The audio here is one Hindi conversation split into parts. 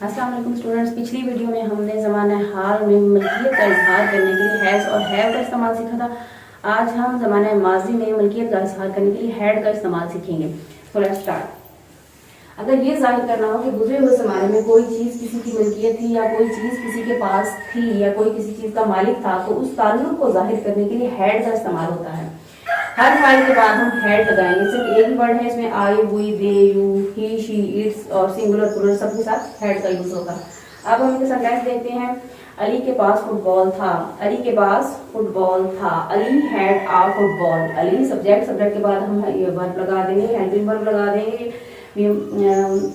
अस्सलाम वालेकुम स्टूडेंट्स। पिछली वीडियो में हमने ज़माने हाल में मलकियत का इजहार करने के लिए हैज़ और हैव का इस्तेमाल सीखा था। आज हम ज़माने माजी में मलकियत का इजहार करने के लिए हैड का इस्तेमाल सीखेंगे। तो लेट्स स्टार्ट। अगर ये जाहिर करना हो कि गुजरे हुए ज़माने में कोई चीज़ किसी की मलकियत थी या कोई चीज़ किसी के पास थी या कोई किसी चीज़ का मालिक था, तो उस ताल्लुक को जाहिर करने के लिए हैड का इस्तेमाल होता है। हर फाइल के बाद हम हैड लगाएंगे। सिर्फ एक ही वर्ड है इसमें, I, we, they, you, he, she, its और सिंगुलर प्लूरल सबके साथ हैड का यूज होगा। अब हम इनके सेंटेंस देखते हैं। अली के पास फुटबॉल था। अली के पास फुटबॉल था। Ali had a football. Ali subject, subject के बाद हम ये वर्ब लगा देंगे, हेल्पिंग वर्ब लगा देंगे।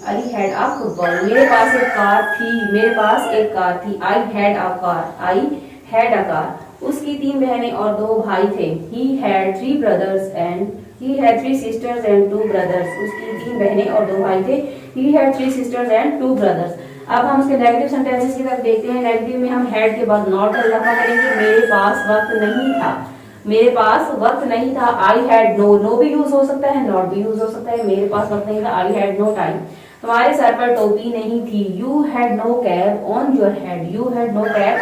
Ali had a football. मेरे पास एक कार थी। मेरे पास एक कार थी। I had a car. I had a car. उसकी 3 बहनें और 2 भाई थे। He had 3 brothers and he had 3 sisters and 2 brothers. उसकी 3 बहनें और 2 भाई थे। He had 3 sisters and 2 brothers. अब हम उसके नेगेटिव सेंटेंसेस की तरफ देखते हैं। नेगेटिव में हम हैड के बाद नॉट का इजाफा करेंगे। मेरे पास वक्त नहीं था। मेरे पास वक्त नहीं था। I had no. नो भी यूज हो सकता है, नॉट भी यूज हो सकता है। मेरे पास वक्त नहीं था। I had no time. तुम्हारे सर पर टोपी नहीं थी। You had no cap on your head. You had no cap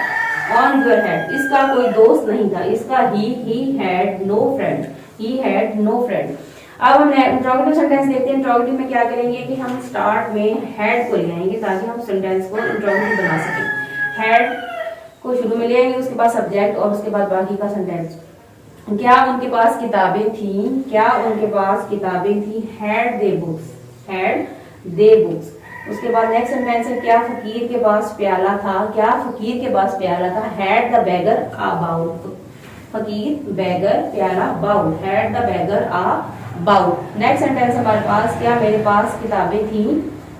on your head. इसका कोई दोस्त नहीं था। इसका he had no friend. He had no friend. अब हम इंट्रोगेटिव सेंटेंस देखते हैं। इंट्रोगेटिव में क्या करेंगे कि हम स्टार्ट में हैड को ले आएंगे ताकि हम सेंटेंस को इंट्रोगेटिव बना सकें। हैड को शुरू में ले आएंगे, उसके बाद सब्जेक्ट और उसके बाद बाकी का सेंटेंस। क्या उनके पास किताबें थी? क्या उनके पास किताबें थी? Had they books. Had they books. उसके बाद नेक्स्ट सेंटेंस है, क्या फकीर के पास प्याला था? क्या फकीर के पास प्याला था? Had the beggar a bowl. फकीर, बेगर, प्याला, bowl. Had the beggar a bowl. Next sentence हमारे पास, क्या मेरे पास किताबें थी?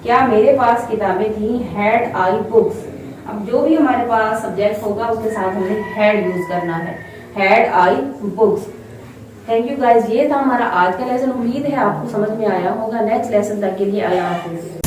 क्या मेरे पास किताबें थी? Had I books. अब जो भी हमारे पास सब्जेक्ट होगा उसके साथ हमें हैड यूज करना है। Had I books. Thank you guys, ये था हमारा आज का लेसन। उम्मीद है आपको समझ में आया होगा। नेक्स्ट लेसन तक के लिए अल्लाह हाफिज।